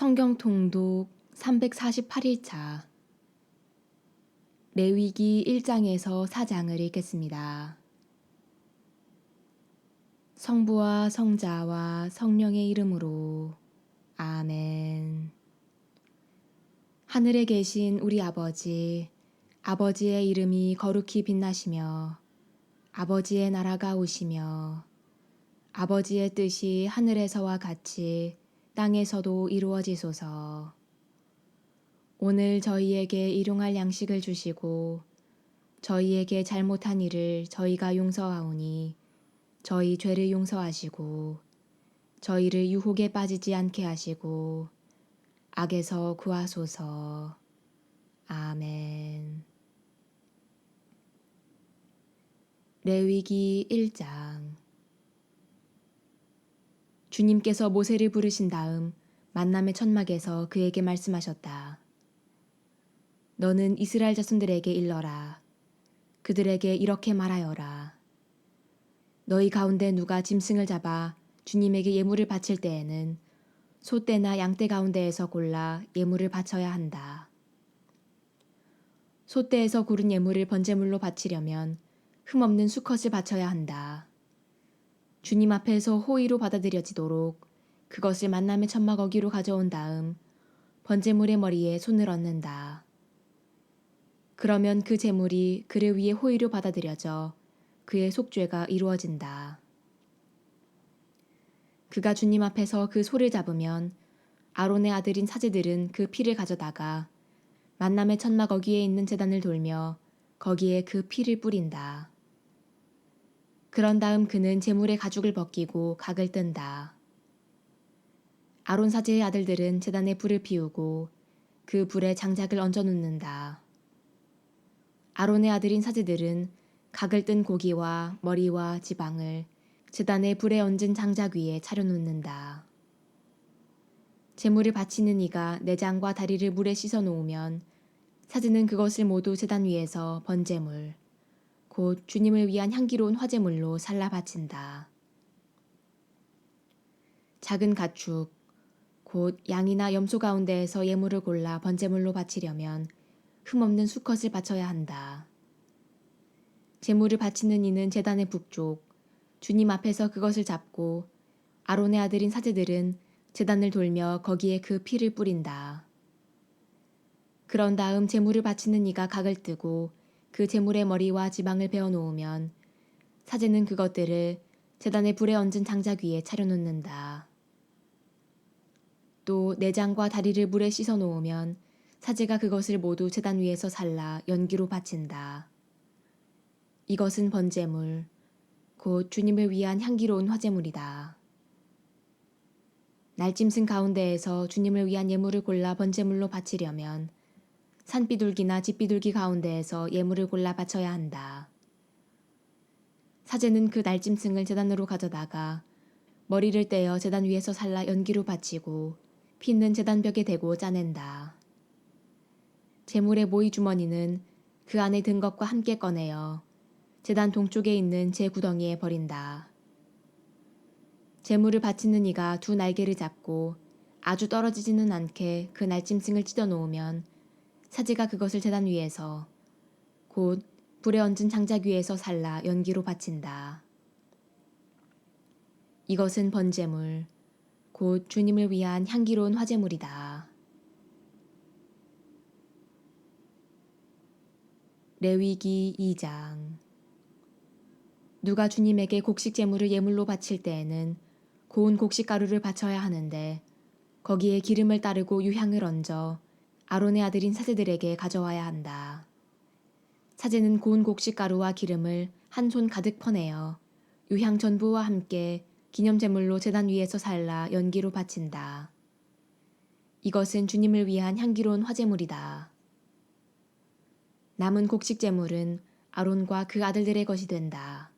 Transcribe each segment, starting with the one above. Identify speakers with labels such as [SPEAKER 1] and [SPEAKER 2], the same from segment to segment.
[SPEAKER 1] 성경 통독 348일차 레위기 1장에서 4장을 읽겠습니다. 성부와 성자와 성령의 이름으로 아멘. 하늘에 계신 우리 아버지, 아버지의 이름이 거룩히 빛나시며 아버지의 나라가 오시며 아버지의 뜻이 하늘에서와 같이 땅에서도 이루어지소서. 오늘 저희에게 일용할 양식을 주시고 저희에게 잘못한 일을 저희가 용서하오니 저희 죄를 용서하시고 저희를 유혹에 빠지지 않게 하시고 악에서 구하소서. 아멘. 레위기 1장. 주님께서 모세를 부르신 다음 만남의 천막에서 그에게 말씀하셨다. 너는 이스라엘 자손들에게 일러라. 그들에게 이렇게 말하여라. 너희 가운데 누가 짐승을 잡아 주님에게 예물을 바칠 때에는 소떼나 양떼 가운데에서 골라 예물을 바쳐야 한다. 소떼에서 고른 예물을 번제물로 바치려면 흠없는 수컷을 바쳐야 한다. 주님 앞에서 호의로 받아들여지도록 그것을 만남의 천막 어기로 가져온 다음 번제물의 머리에 손을 얹는다. 그러면 그 제물이 그를 위해 호의로 받아들여져 그의 속죄가 이루어진다. 그가 주님 앞에서 그 소를 잡으면 아론의 아들인 사제들은 그 피를 가져다가 만남의 천막 어기에 있는 제단을 돌며 거기에 그 피를 뿌린다. 그런 다음 그는 제물의 가죽을 벗기고 각을 뜬다. 아론 사제의 아들들은 제단에 불을 피우고 그 불에 장작을 얹어 놓는다. 아론의 아들인 사제들은 각을 뜬 고기와 머리와 지방을 제단에 불에 얹은 장작 위에 차려놓는다. 제물을 바치는 이가 내장과 다리를 물에 씻어 놓으면 사제는 그것을 모두 제단 위에서 번제물, 곧 주님을 위한 향기로운 화제물로 살라 바친다. 작은 가축, 곧 양이나 염소 가운데에서 예물을 골라 번제물로 바치려면 흠없는 수컷을 바쳐야 한다. 제물을 바치는 이는 제단의 북쪽, 주님 앞에서 그것을 잡고 아론의 아들인 사제들은 제단을 돌며 거기에 그 피를 뿌린다. 그런 다음 제물을 바치는 이가 각을 뜨고 그 제물의 머리와 지방을 베어 놓으면 사제는 그것들을 제단의 불에 얹은 장작 위에 차려놓는다. 또 내장과 다리를 물에 씻어 놓으면 사제가 그것을 모두 제단 위에서 살라 연기로 바친다. 이것은 번제물, 곧 주님을 위한 향기로운 화제물이다. 날짐승 가운데에서 주님을 위한 예물을 골라 번제물로 바치려면 산비둘기나 집비둘기 가운데에서 예물을 골라 바쳐야 한다. 사제는 그 날짐승을 제단으로 가져다가 머리를 떼어 제단 위에서 살라 연기로 바치고 피는 제단벽에 대고 짜낸다. 제물의 모이 주머니는 그 안에 든 것과 함께 꺼내어 제단 동쪽에 있는 제 구덩이에 버린다. 제물을 바치는 이가 두 날개를 잡고 아주 떨어지지는 않게 그 날짐승을 찢어 놓으면 사제가 그것을 제단 위에서 곧 불에 얹은 장작 위에서 살라 연기로 바친다. 이것은 번제물, 곧 주님을 위한 향기로운 화제물이다. 레위기 2장. 누가 주님에게 곡식 제물을 예물로 바칠 때에는 고운 곡식 가루를 바쳐야 하는데 거기에 기름을 따르고 유향을 얹어 아론의 아들인 사제들에게 가져와야 한다. 사제는 고운 곡식 가루와 기름을 한 손 가득 퍼내어 유향 전부와 함께 기념제물로 제단 위에서 살라 연기로 바친다. 이것은 주님을 위한 향기로운 화제물이다. 남은 곡식 제물은 아론과 그 아들들의 것이 된다.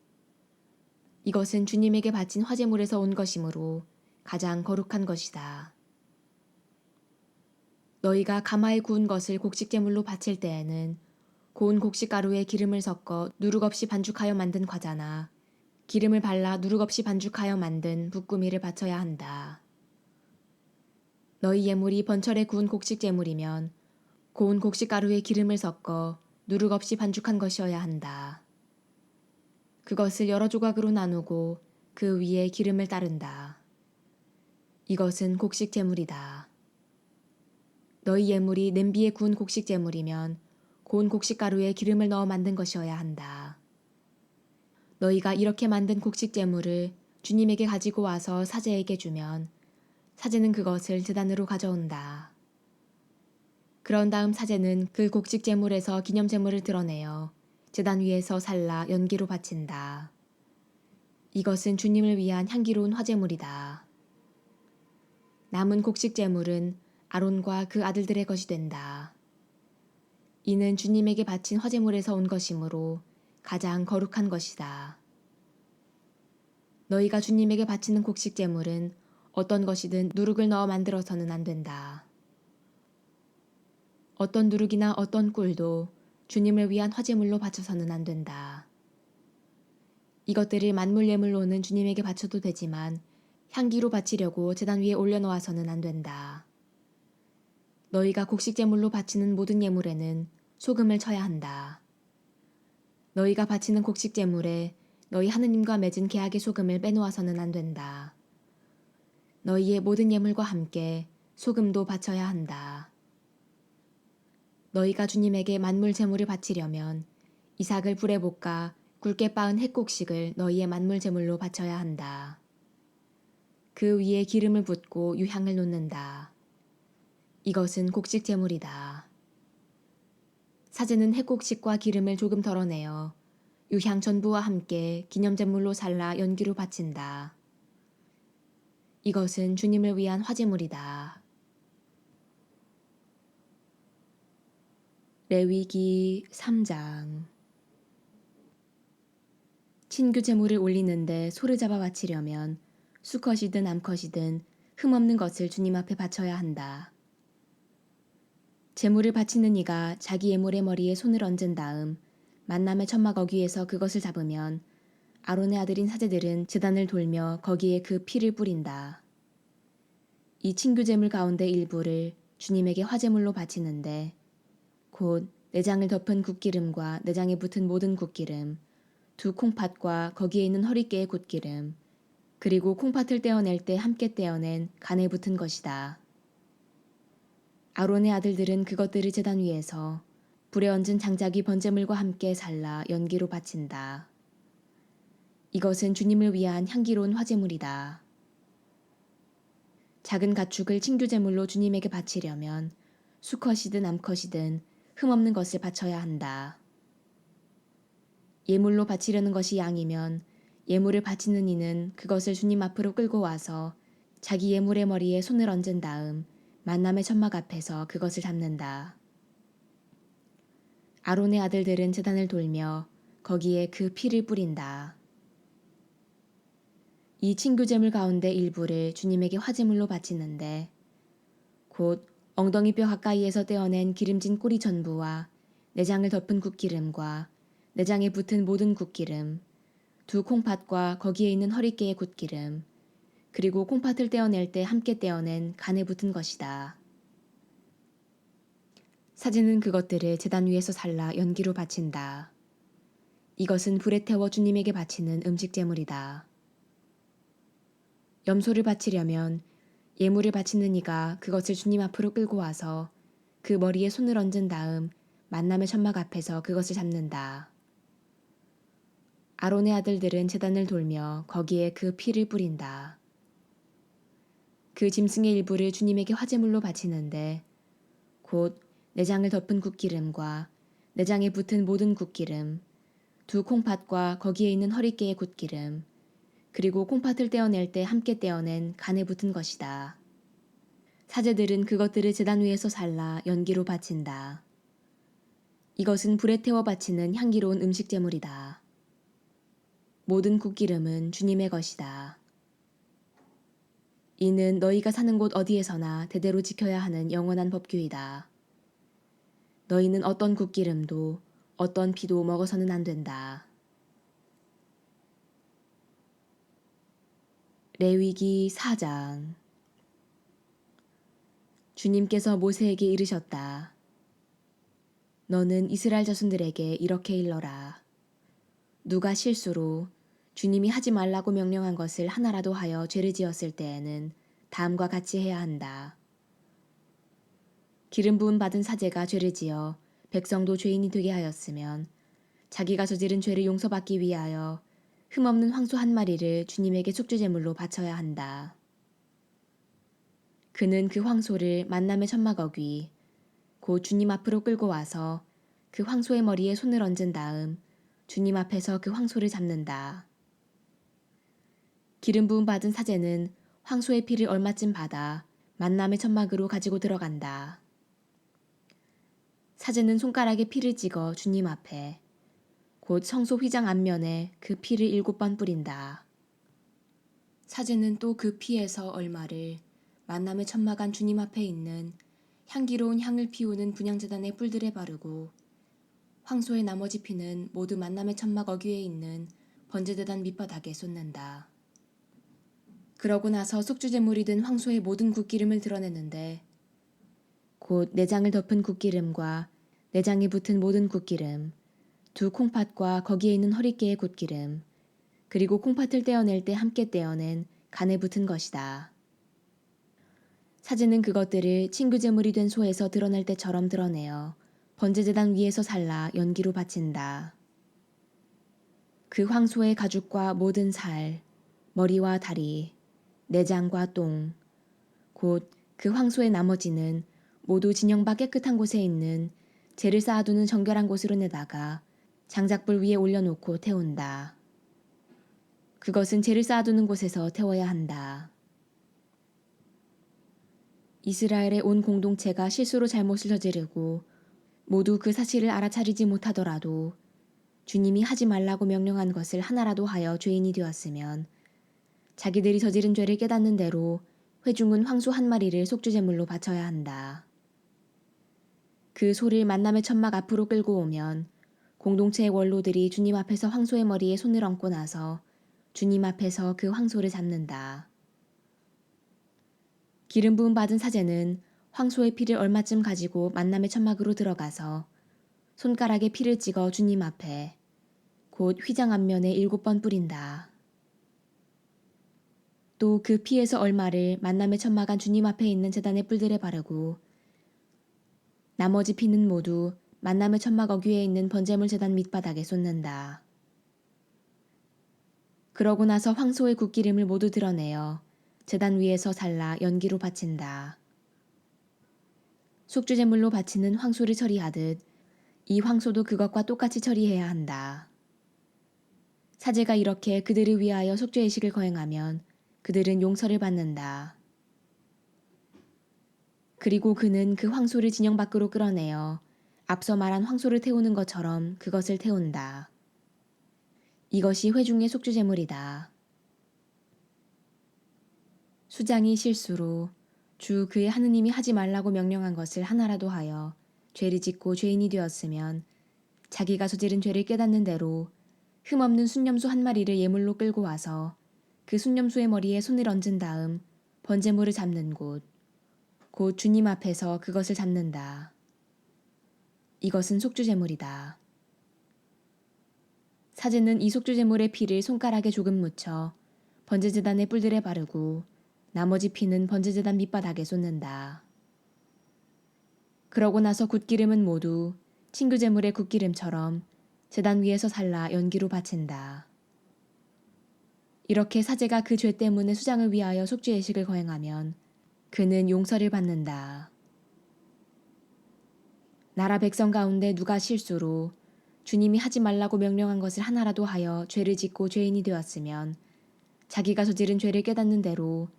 [SPEAKER 1] 이것은 주님에게 바친 화제물에서 온 것이므로 가장 거룩한 것이다. 너희가 가마에 구운 것을 곡식 제물로 바칠 때에는 고운 곡식 가루에 기름을 섞어 누룩 없이 반죽하여 만든 과자나 기름을 발라 누룩 없이 반죽하여 만든 붓구미를 바쳐야 한다. 너희 예물이 번철에 구운 곡식 제물이면 고운 곡식 가루에 기름을 섞어 누룩 없이 반죽한 것이어야 한다. 그것을 여러 조각으로 나누고 그 위에 기름을 따른다. 이것은 곡식 제물이다. 너희 예물이 냄비에 구운 곡식 제물이면 고운 곡식 가루에 기름을 넣어 만든 것이어야 한다. 너희가 이렇게 만든 곡식 제물을 주님에게 가지고 와서 사제에게 주면 사제는 그것을 제단으로 가져온다. 그런 다음 사제는 그 곡식 제물에서 기념 제물을 드러내어 제단 위에서 살라 연기로 바친다. 이것은 주님을 위한 향기로운 화제물이다. 남은 곡식 제물은 아론과 그 아들들의 것이 된다. 이는 주님에게 바친 화제물에서 온 것이므로 가장 거룩한 것이다. 너희가 주님에게 바치는 곡식 제물은 어떤 것이든 누룩을 넣어 만들어서는 안 된다. 어떤 누룩이나 어떤 꿀도 주님을 위한 화제물로 바쳐서는 안 된다. 이것들을 만물 예물로는 주님에게 바쳐도 되지만 향기로 바치려고 제단 위에 올려놓아서는 안 된다. 너희가 곡식 제물로 바치는 모든 예물에는 소금을 쳐야 한다. 너희가 바치는 곡식 제물에 너희 하느님과 맺은 계약의 소금을 빼놓아서는 안 된다. 너희의 모든 예물과 함께 소금도 바쳐야 한다. 너희가 주님에게 만물 제물을 바치려면 이삭을 불에 볶아 굵게 빻은 햇곡식을 너희의 만물 제물로 바쳐야 한다. 그 위에 기름을 붓고 유향을 놓는다. 이것은 곡식 제물이다. 사제는 햇곡식과 기름을 조금 덜어내어 유향 전부와 함께 기념제물로 살라 연기로 바친다. 이것은 주님을 위한 화제물이다. 레위기 3장. 친규 제물을 올리는데 소를 잡아 바치려면 수컷이든 암컷이든 흠없는 것을 주님 앞에 바쳐야 한다. 제물을 바치는 이가 자기 예물의 머리에 손을 얹은 다음 만남의 천막 어귀에서 그것을 잡으면 아론의 아들인 사제들은 제단을 돌며 거기에 그 피를 뿌린다. 이 친규 제물 가운데 일부를 주님에게 화제물로 바치는데 곧 내장을 덮은 굿기름과 내장에 붙은 모든 굿기름, 두 콩팥과 거기에 있는 허리깨의 굿기름, 그리고 콩팥을 떼어낼 때 함께 떼어낸 간에 붙은 것이다. 아론의 아들들은 그것들을 제단 위에서 불에 얹은 장작이 번제물과 함께 살라 연기로 바친다. 이것은 주님을 위한 향기로운 화제물이다. 작은 가축을 친규제물로 주님에게 바치려면 수컷이든 암컷이든 흠없는 것을 바쳐야 한다. 예물로 바치려는 것이 양이면 예물을 바치는 이는 그것을 주님 앞으로 끌고 와서 자기 예물의 머리에 손을 얹은 다음 만남의 천막 앞에서 그것을 잡는다. 아론의 아들들은 제단을 돌며 거기에 그 피를 뿌린다. 이 친교제물 가운데 일부를 주님에게 화제물로 바치는데 곧 엉덩이 뼈 가까이에서 떼어낸 기름진 꼬리 전부와 내장을 덮은 굿기름과 내장에 붙은 모든 굿기름, 두 콩팥과 거기에 있는 허리깨의 굿기름, 그리고 콩팥을 떼어낼 때 함께 떼어낸 간에 붙은 것이다. 사제는 그것들을 제단 위에서 살라 연기로 바친다. 이것은 불에 태워 주님에게 바치는 음식 제물이다. 염소를 바치려면 예물을 바치는 이가 그것을 주님 앞으로 끌고 와서 그 머리에 손을 얹은 다음 만남의 천막 앞에서 그것을 잡는다. 아론의 아들들은 제단을 돌며 거기에 그 피를 뿌린다. 그 짐승의 일부를 주님에게 화제물로 바치는데 곧 내장을 덮은 굿기름과 내장에 붙은 모든 굿기름, 두 콩팥과 거기에 있는 허리깨의 굿기름, 그리고 콩팥을 떼어낼 때 함께 떼어낸 간에 붙은 것이다. 사제들은 그것들을 제단 위에서 살라 연기로 바친다. 이것은 불에 태워 바치는 향기로운 음식 제물이다. 모든 굿기름은 주님의 것이다. 이는 너희가 사는 곳 어디에서나 대대로 지켜야 하는 영원한 법규이다. 너희는 어떤 굿기름도 어떤 피도 먹어서는 안 된다. 레위기 4장. 주님께서 모세에게 이르셨다. 너는 이스라엘 자손들에게 이렇게 일러라. 누가 실수로 주님이 하지 말라고 명령한 것을 하나라도 하여 죄를 지었을 때에는 다음과 같이 해야 한다. 기름 부음 받은 사제가 죄를 지어 백성도 죄인이 되게 하였으면 자기가 저지른 죄를 용서받기 위하여 흠없는 황소 한 마리를 주님에게 속죄제물로 바쳐야 한다. 그는 그 황소를 만남의 천막 어귀 곧 주님 앞으로 끌고 와서 그 황소의 머리에 손을 얹은 다음 주님 앞에서 그 황소를 잡는다. 기름 부음 받은 사제는 황소의 피를 얼마쯤 받아 만남의 천막으로 가지고 들어간다. 사제는 손가락에 피를 찍어 주님 앞에 곧 성소 휘장 앞면에 그 피를 7번 뿌린다. 사제는 또 그 피에서 얼마를 만남의 천막 안 주님 앞에 있는 향기로운 향을 피우는 분향제단의 뿔들에 바르고 황소의 나머지 피는 모두 만남의 천막 어귀에 있는 번제제단 밑바닥에 쏟는다. 그러고 나서 속죄제물이 된 황소의 모든 굿기름을 드러내는데 곧 내장을 덮은 굿기름과 내장에 붙은 모든 굿기름, 두 콩팥과 거기에 있는 허리깨의 굿기름, 그리고 콩팥을 떼어낼 때 함께 떼어낸 간에 붙은 것이다. 사제는 그것들을 친교제물이 된 소에서 드러낼 때처럼 드러내어 번제제단 위에서 살라 연기로 바친다. 그 황소의 가죽과 모든 살, 머리와 다리, 내장과 똥, 곧 그 황소의 나머지는 모두 진영 밖 깨끗한 곳에 있는 재를 쌓아두는 정결한 곳으로 내다가 장작불 위에 올려놓고 태운다. 그것은 재를 쌓아두는 곳에서 태워야 한다. 이스라엘의 온 공동체가 실수로 잘못을 저지르고 모두 그 사실을 알아차리지 못하더라도 주님이 하지 말라고 명령한 것을 하나라도 하여 죄인이 되었으면 자기들이 저지른 죄를 깨닫는 대로 회중은 황소 한 마리를 속죄제물로 바쳐야 한다. 그 소를 만남의 천막 앞으로 끌고 오면 공동체의 원로들이 주님 앞에서 황소의 머리에 손을 얹고 나서 주님 앞에서 그 황소를 잡는다. 기름 부음 받은 사제는 황소의 피를 얼마쯤 가지고 만남의 천막으로 들어가서 손가락에 피를 찍어 주님 앞에 곧 휘장 앞면에 7번 뿌린다. 또 그 피에서 얼마를 만남의 천막 안 주님 앞에 있는 제단의 뿔들에 바르고 나머지 피는 모두 만남의 천막 어귀에 있는 번제물 제단 밑바닥에 쏟는다. 그러고 나서 황소의 굿기름을 모두 드러내어 제단 위에서 살라 연기로 바친다. 속죄제물로 바치는 황소를 처리하듯 이 황소도 그것과 똑같이 처리해야 한다. 사제가 이렇게 그들을 위하여 속죄의식을 거행하면 그들은 용서를 받는다. 그리고 그는 그 황소를 진영 밖으로 끌어내어 앞서 말한 황소를 태우는 것처럼 그것을 태운다. 이것이 회중의 속죄제물이다. 수장이 실수로 주 그의 하느님이 하지 말라고 명령한 것을 하나라도 하여 죄를 짓고 죄인이 되었으면 자기가 저지른 죄를 깨닫는 대로 흠없는 순념소 한 마리를 예물로 끌고 와서 그 순념소의 머리에 손을 얹은 다음 번제물을 잡는 곳, 곧 주님 앞에서 그것을 잡는다. 이것은 속죄제물이다. 사제는 이 속죄제물의 피를 손가락에 조금 묻혀 번제제단의 뿔들에 바르고 나머지 피는 번제제단 밑바닥에 쏟는다. 그러고 나서 굿기름은 모두 친교제물의 굿기름처럼 제단 위에서 살라 연기로 바친다. 이렇게 사제가 그 죄 때문에 수장을 위하여 속죄의식을 거행하면 그는 용서를 받는다. 나라 백성 가운데 누가 실수로 주님이 하지 말라고 명령한 것을 하나라도 하여 죄를 짓고 죄인이 되었으면 자기가 저지른 죄를 깨닫는 대로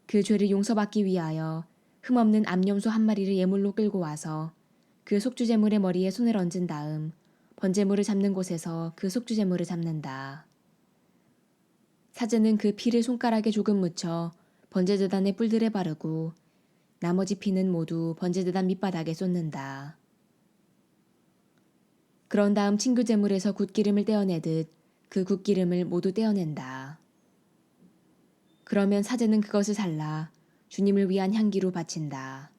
[SPEAKER 1] 그 죄를 용서받기 위하여 흠없는 암염소 한 마리를 예물로 끌고 와서 그 속죄제물의 머리에 손을 얹은 다음 번제물을 잡는 곳에서 그 속죄제물을 잡는다. 사제는 그 피를 손가락에 조금 묻혀 번제제단의 뿔들에 바르고 나머지 피는 모두 번제제단 밑바닥에 쏟는다. 그런 다음 친교제물에서 굿기름을 떼어내듯 그 굿기름을 모두 떼어낸다. 그러면 사제는 그것을 살라 주님을 위한 향기로 바친다.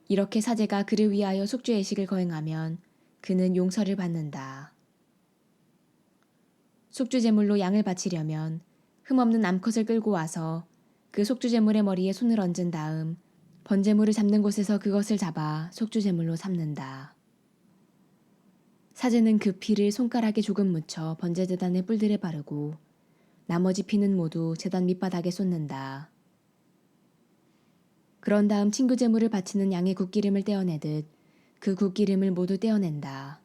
[SPEAKER 1] 이렇게 사제가 그를 위하여 속죄의식을 거행하면 그는 용서를 받는다. 속죄제물로 양을 바치려면 흠없는 암컷을 끌고 와서 그 속죄제물의 머리에 손을 얹은 다음 번제물을 잡는 곳에서 그것을 잡아 속죄제물로 삼는다. 사제는 그 피를 손가락에 조금 묻혀 번제제단의 뿔들에 바르고 나머지 피는 모두 제단 밑바닥에 쏟는다. 그런 다음 친구제물을 바치는 양의 굿기름을 떼어내듯 그 굿기름을 모두 떼어낸다.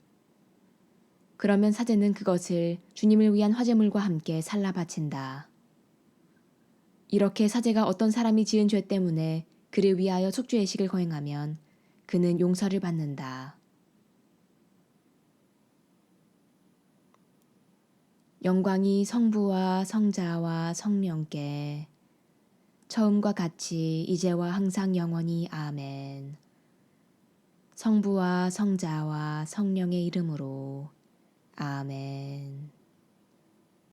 [SPEAKER 1] 그러면 사제는 그것을 주님을 위한 화제물과 함께 살라 바친다. 이렇게 사제가 어떤 사람이 지은 죄 때문에 그를 위하여 속죄의식을 거행하면 그는 용서를 받는다. 영광이 성부와 성자와 성령께 처음과 같이 이제와 항상 영원히 아멘. 성부와 성자와 성령의 이름으로 아멘.